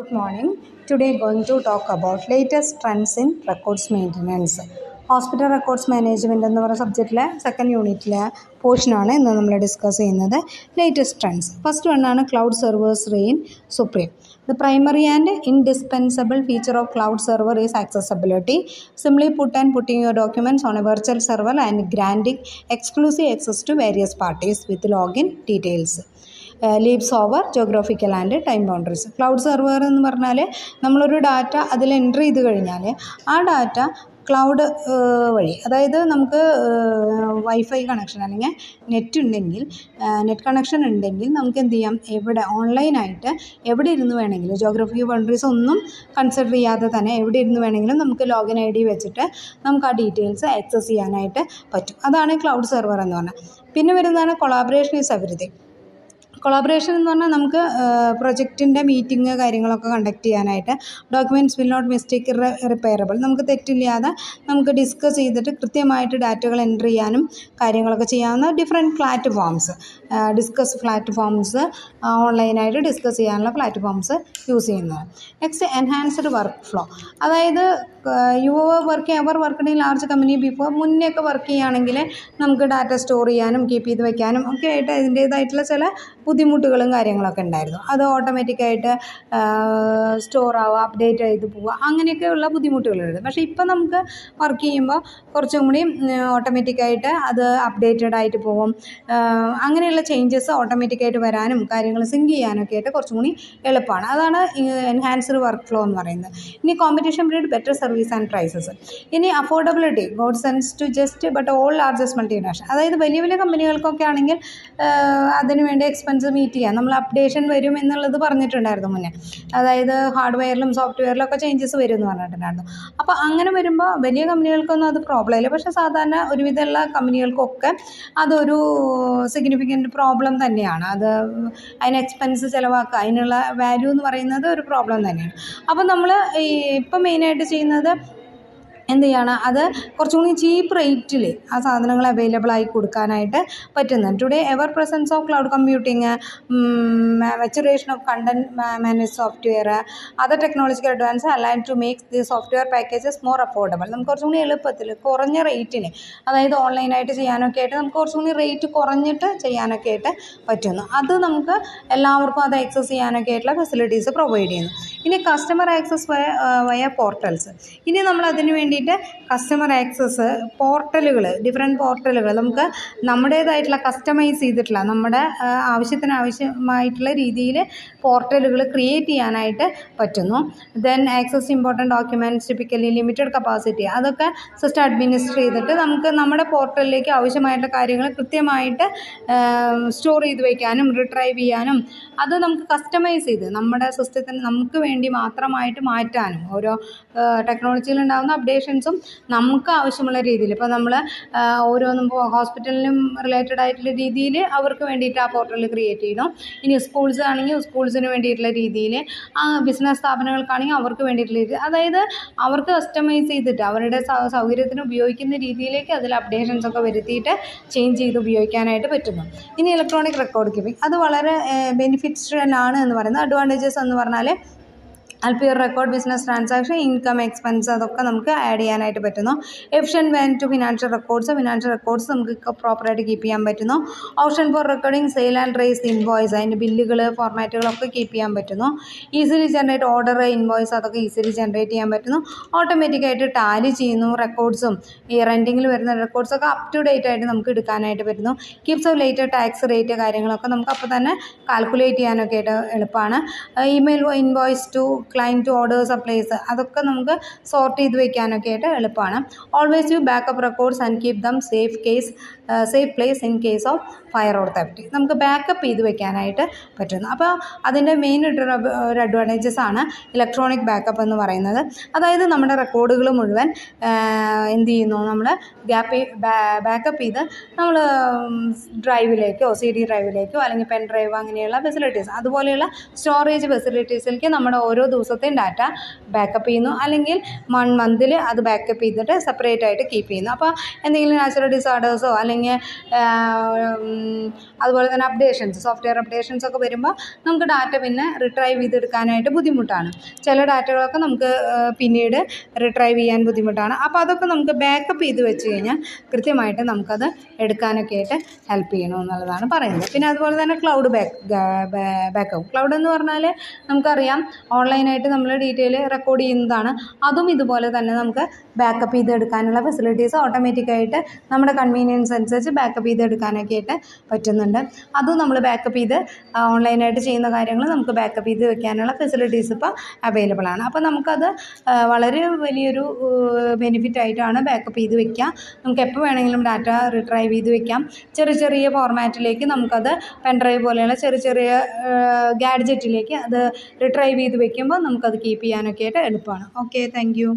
Good morning. Today going to talk about latest trends in records maintenance. Hospital records management എന്ന് പറയുന്ന സബ്ജക്റ്റിലെ second യൂണിറ്റിലെ പോർഷനാണ് ഇന്ന് നമ്മൾ ഡിസ്കസ് ചെയ്യുന്നത്. Latest trends. ഫസ്റ്റ് വണ്ണാണ് cloud servers reign supreme. The primary and indispensable feature of cloud server is accessibility. Simply putting your documents on a virtual server and granting exclusive access to various parties with login details. Leaves over geographical and time boundaries. Cloud server എന്ന് പറഞ്ഞാൽ നമ്മളൊരു data അതിൽ enter ചെയ്ത് കഴിഞ്ഞാൽ ആ data cloud വഴി, അതായത് നമുക്ക് വൈഫൈ കണക്ഷൻ അല്ലെങ്കിൽ നെറ്റ് കണക്ഷൻ ഉണ്ടെങ്കിൽ നമുക്ക് എന്ത് ചെയ്യാം, എവിടെ ഓൺലൈനായിട്ട് എവിടെ ഇരുന്ന് വേണമെങ്കിലും ജോഗ്രഫിക്കൽ ബൗണ്ടറീസ് ഒന്നും കൺസിഡർ ചെയ്യാതെ തന്നെ എവിടെ ഇരുന്ന് വേണമെങ്കിലും നമുക്ക് ലോഗിൻ ID വെച്ചിട്ട് നമുക്ക് ആ ഡീറ്റെയിൽസ് ആക്സസ് ചെയ്യാനായിട്ട് പറ്റും. അതാണ് ക്ലൗഡ് സെർവർ എന്ന് പറഞ്ഞാൽ. പിന്നെ വരുന്നതാണ് കൊളാബറേഷൻ ഈസ് എവരിതിങ്. കൊളാബറേഷൻ എന്ന് പറഞ്ഞാൽ നമുക്ക് പ്രൊജക്റ്റിൻ്റെ മീറ്റിംഗ് കാര്യങ്ങളൊക്കെ കണ്ടക്ട് ചെയ്യാനായിട്ട് documents will not mistake repairable, നമുക്ക് തെറ്റില്ലാതെ നമുക്ക് ഡിസ്കസ് ചെയ്തിട്ട് കൃത്യമായിട്ട് ഡാറ്റകൾ എൻ്റർ ചെയ്യാനും കാര്യങ്ങളൊക്കെ ചെയ്യാവുന്ന ഡിഫറെൻറ്റ് പ്ലാറ്റ്ഫോംസ്, പ്ലാറ്റ്ഫോംസ് ഓൺലൈനായിട്ട് ഡിസ്കസ് ചെയ്യാനുള്ള പ്ലാറ്റ്ഫോംസ് യൂസ് ചെയ്യുന്നത്. നെക്സ്റ്റ് എൻഹാൻസ്ഡ് വർക്ക് ഫ്ലോ, അതായത് worked in large company before, മുന്നെയൊക്കെ വർക്ക് ചെയ്യുകയാണെങ്കിൽ നമുക്ക് ഡാറ്റ സ്റ്റോർ ചെയ്യാനും കീപ്പ് ചെയ്ത് വെക്കാനും ഒക്കെ ആയിട്ട് അതിൻ്റേതായിട്ടുള്ള ചില ബുദ്ധിമുട്ടുകളും കാര്യങ്ങളൊക്കെ ഉണ്ടായിരുന്നു. അത് ഓട്ടോമാറ്റിക്കായിട്ട് സ്റ്റോർ ആവുക, അപ്ഡേറ്റ് ചെയ്ത് പോവുക, അങ്ങനെയൊക്കെയുള്ള ബുദ്ധിമുട്ടുകളുണ്ട്. പക്ഷേ ഇപ്പോൾ നമുക്ക് വർക്ക് ചെയ്യുമ്പോൾ കുറച്ചും കൂടി ഓട്ടോമാറ്റിക്കായിട്ട് അത് അപ്ഡേറ്റഡ് ആയിട്ട് പോകും. അങ്ങനെയുള്ള ചേഞ്ചസ് ഓട്ടോമാറ്റിക്കായിട്ട് വരാനും കാര്യങ്ങൾ സിങ്ക് ചെയ്യാനൊക്കെ ആയിട്ട് കുറച്ചും കൂടി എളുപ്പമാണ്. അതാണ് എൻഹാൻസ്ഡ് വർക്ക് ഫ്ലോ എന്ന് പറയുന്നത്. ഇനി competition breed better service and prices. ഇനി affordability god sense to just but all largest multinational, അതായത് വലിയ വലിയ കമ്പനികൾക്കൊക്കെ ആണെങ്കിൽ അതിന് വേണ്ടി എക്സ്പെൻസ് മീറ്റ് ചെയ്യാം. നമ്മൾ അപ്ഡേഷൻ വരും എന്നുള്ളത് പറഞ്ഞിട്ടുണ്ടായിരുന്നു മുന്നേ, അതായത് ഹാർഡ്വെയറിലും സോഫ്റ്റ്വെയറിലും ഒക്കെ ചേഞ്ചസ് വരും എന്ന് പറഞ്ഞിട്ടുണ്ടായിരുന്നു. അപ്പോൾ അങ്ങനെ വരുമ്പോൾ വലിയ കമ്പനികൾക്കൊന്നും അത് പ്രോബ്ലം ഇല്ല. പക്ഷേ സാധാരണ ഒരുവിധമുള്ള കമ്പനികൾക്കൊക്കെ അതൊരു സിഗ്നിഫിക്കൻറ്റ് പ്രോബ്ലം തന്നെയാണ്. അത് അതിന് എക്സ്പെൻസ് ചിലവാക്കുക, അതിനുള്ള വാല്യൂ എന്ന് പറയുന്നത് ഒരു പ്രോബ്ലം തന്നെയാണ്. അപ്പോൾ നമ്മൾ ഇപ്പം മെയിനായിട്ട് ചെയ്യുന്നത് എന്ത് ചെയ്യണം, അത് കുറച്ചും കൂടി ചീപ്പ് റേറ്റിൽ ആ സാധനങ്ങൾ അവൈലബിൾ ആയി കൊടുക്കാനായിട്ട് പറ്റുന്നുണ്ട്. Today ever presence of cloud computing, maturation of content manage software, other technological advance align to make the software packages more affordable. നമുക്ക് കുറച്ചും കൂടി എളുപ്പത്തിൽ കുറഞ്ഞ റേറ്റിന്, അതായത് ഓൺലൈനായിട്ട് ചെയ്യാനൊക്കെ ആയിട്ട് നമുക്ക് കുറച്ചും കൂടി റേറ്റ് കുറഞ്ഞിട്ട് ചെയ്യാനൊക്കെ ആയിട്ട് പറ്റുന്നു. അത് നമുക്ക് എല്ലാവർക്കും അത് ആക്സസ് ചെയ്യാനൊക്കെ ആയിട്ടുള്ള ഫെസിലിറ്റീസ് പ്രൊവൈഡ് ചെയ്യുന്നു. ഇനി കസ്റ്റമർ ആക്സസ് വയ പോർട്ടൽസ്. ഇനി നമ്മൾ അതിന് വേണ്ടിയിട്ട് കസ്റ്റമർ ആക്സസ് പോർട്ടലുകൾ, ഡിഫറെൻറ്റ് പോർട്ടലുകൾ നമുക്ക് നമ്മുടേതായിട്ടുള്ള കസ്റ്റമൈസ് ചെയ്തിട്ടുള്ള നമ്മുടെ ആവശ്യമായിട്ടുള്ള രീതിയിൽ പോർട്ടലുകൾ ക്രിയേറ്റ് ചെയ്യാനായിട്ട് പറ്റുന്നു. Then access important documents typically limited capacity, അതൊക്കെ സിസ്റ്റം അഡ്മിനിസ്റ്റർ ചെയ്തിട്ട് നമുക്ക് നമ്മുടെ പോർട്ടലിലേക്ക് ആവശ്യമായിട്ടുള്ള കാര്യങ്ങൾ കൃത്യമായിട്ട് സ്റ്റോർ ചെയ്ത് വയ്ക്കാനും റിട്രൈവ് ചെയ്യാനും അത് നമുക്ക് കസ്റ്റമൈസ് ചെയ്ത് നമ്മുടെ സിസ്റ്റത്തിന് നമുക്ക് വേണ്ടി മാത്രമായിട്ട് മാറ്റാനും ഓരോ ടെക്നോളജിയിലുണ്ടാകുന്ന അപ്ഡേഷൻസും നമുക്ക് ആവശ്യമുള്ള രീതിയിൽ, ഇപ്പോൾ നമ്മൾ ഓരോന്നും ഹോസ്പിറ്റലിനും റിലേറ്റഡ് ആയിട്ടുള്ള രീതിയിൽ അവർക്ക് വേണ്ടിയിട്ട് ആ പോർട്ടൽ ക്രിയേറ്റ് ചെയ്യുന്നു. ഇനി സ്കൂൾസ് ആണെങ്കിൽ സ്കൂൾസിന് വേണ്ടിയിട്ടുള്ള രീതിയിൽ, ബിസിനസ് സ്ഥാപനങ്ങൾക്കാണെങ്കിൽ അവർക്ക് വേണ്ടിയിട്ടുള്ള രീതി, അതായത് അവർക്ക് കസ്റ്റമൈസ് ചെയ്തിട്ട് അവരുടെ സൗകര്യത്തിന് ഉപയോഗിക്കുന്ന രീതിയിലേക്ക് അതിൽ അപ്ഡേഷൻസ് ഒക്കെ വരുത്തിയിട്ട് ചേഞ്ച് ചെയ്ത് ഉപയോഗിക്കാനായിട്ട് പറ്റുന്നു. ഇനി ഇലക്ട്രോണിക് റെക്കോർഡ് കീപ്പിംഗ്, അത് വളരെ ബെനിഫിറ്റ്സ് ആണ് എന്ന് പറയുന്നത്. അഡ്വാൻറ്റേജസ് എന്ന് പറഞ്ഞാൽ help your record business transaction, income, expense, അതൊക്കെ നമുക്ക് ആഡ് ചെയ്യാനായിട്ട് പറ്റുന്നു. Efficient when to financial records നമുക്ക് പ്രോപ്പറായിട്ട് കീപ്പ് ചെയ്യാൻ പറ്റുന്നു. Option for recording sale and raise invoice, അതിൻ്റെ ബില്ലുകൾ ഫോർമാറ്റുകളൊക്കെ കീപ്പ് ചെയ്യാൻ പറ്റുന്നു. ഈസിലി ജനറേറ്റ് ഓർഡർ, ഇൻവോയ്സ്, അതൊക്കെ ഈസിലി ജനറേറ്റ് ചെയ്യാൻ പറ്റുന്നു. ഓട്ടോമാറ്റിക്കായിട്ട് ടാലി ചെയ്യുന്നു. റെക്കോർഡ്സും ഈ റെൻറ്റിങ്ങിൽ വരുന്ന റെക്കോർഡ്സൊക്കെ അപ് ടു ഡേറ്റ് ആയിട്ട് നമുക്ക് എടുക്കാനായിട്ട് പറ്റുന്നു. Keeps of later tax rate കാര്യങ്ങളൊക്കെ നമുക്ക് അപ്പോൾ തന്നെ കാൽക്കുലേറ്റ് ചെയ്യാനൊക്കെ ആയിട്ട് എളുപ്പമാണ്. Email invoice to client to order supplies, അതൊക്കെ നമുക്ക് സോർട്ട് ചെയ്ത് വെക്കാനൊക്കെ ആയിട്ട് എളുപ്പമാണ്. Always you backup records and keep them safe place in case of fire or theft, നമുക്ക് ബാക്കപ്പ് ചെയ്ത് വെക്കാനായിട്ട് പറ്റുന്നു. അപ്പോൾ അതിൻ്റെ മെയിൻ ഒരു അഡ്വാൻറ്റേജസ് ആണ് ഇലക്ട്രോണിക് ബാക്കപ്പ് എന്ന് പറയുന്നത്. അതായത് നമ്മുടെ റെക്കോർഡുകൾ മുഴുവൻ എന്ത് ചെയ്യുന്നു, നമ്മൾ ബാക്കപ്പ് ചെയ്ത് നമ്മൾ ഡ്രൈവിലേക്കോ CD ഡ്രൈവിലേക്കോ അല്ലെങ്കിൽ പെൻ ഡ്രൈവ് അങ്ങനെയുള്ള ഫെസിലിറ്റീസ്, അതുപോലെയുള്ള സ്റ്റോറേജ് ഫെസിലിറ്റീസിലേക്ക് നമ്മുടെ ഓരോ ദിവസത്തെയും ഡാറ്റ ബാക്കപ്പ് ചെയ്യുന്നു, അല്ലെങ്കിൽ 1 മന്തിൽ അത് ബാക്കപ്പ് ചെയ്തിട്ട് സെപ്പറേറ്റ് ആയിട്ട് കീപ്പ് ചെയ്യുന്നു. അപ്പോൾ എന്തെങ്കിലും നാച്ചുറൽ ഡിസാർഡേഴ്സോ അല്ലെങ്കിൽ അതുപോലെ തന്നെ സോഫ്റ്റ്വെയർ അപ്ഡേഷൻസ് ഒക്കെ വരുമ്പോൾ നമുക്ക് ഡാറ്റ പിന്നെ റിട്രൈവ് ചെയ്തെടുക്കാനായിട്ട് ബുദ്ധിമുട്ടാണ്. ചില ഡാറ്റകളൊക്കെ നമുക്ക് പിന്നീട് റിട്രൈവ് ചെയ്യാൻ ബുദ്ധിമുട്ടാണ്. അപ്പോൾ അതൊക്കെ നമുക്ക് ബാക്കപ്പ് ചെയ്ത് വെച്ച് കഴിഞ്ഞാൽ കൃത്യമായിട്ട് നമുക്കത് എടുക്കാനൊക്കെ ആയിട്ട് ഹെൽപ്പ് ചെയ്യണമെന്നുള്ളതാണ് പറയുന്നത്. പിന്നെ അതുപോലെ തന്നെ ക്ലൗഡ് ബാക്കപ്പ്. ക്ലൗഡ് എന്ന് പറഞ്ഞാൽ നമുക്കറിയാം ഓൺലൈനായിട്ട് നമ്മൾ ഡീറ്റെയിൽ റെക്കോർഡ് ചെയ്യുന്നതാണ്. അതും ഇതുപോലെ തന്നെ നമുക്ക് ബാക്കപ്പ് ചെയ്തെടുക്കാനുള്ള ഫെസിലിറ്റീസ് ഓട്ടോമാറ്റിക്കായിട്ട് നമ്മുടെ കൺവീനിയൻസ് അനുസരിച്ച് ബാക്കപ്പ് ചെയ്തെടുക്കാനൊക്കെ ആയിട്ട് പറ്റുന്നുണ്ട്. അതും നമ്മൾ ബാക്കപ്പ് ചെയ്ത് ഓൺലൈനായിട്ട് ചെയ്യുന്ന കാര്യങ്ങൾ നമുക്ക് ബാക്കപ്പ് ചെയ്ത് വെക്കാനുള്ള ഫെസിലിറ്റീസ് ഇപ്പോൾ അവൈലബിൾ ആണ്. അപ്പോൾ നമുക്കത് വളരെ വലിയൊരു ബെനിഫിറ്റായിട്ടാണ് ബാക്കപ്പ് ചെയ്ത് വെക്കുക. നമുക്ക് എപ്പോൾ വേണമെങ്കിലും ഡാറ്റ റിട്രൈവ് ചെയ്ത് വെക്കാം. ചെറിയ ഫോർമാറ്റിലേക്ക് നമുക്കത് പെൻഡ്രൈവ് പോലെയുള്ള ചെറിയ ഗാഡ്ജറ്റിലേക്ക് അത് റിട്രൈവ് ചെയ്ത് വെക്കുമ്പോൾ നമുക്കത് കീപ്പ് ചെയ്യാനൊക്കെ ആയിട്ട് എളുപ്പമാണ്. Okay, thank you.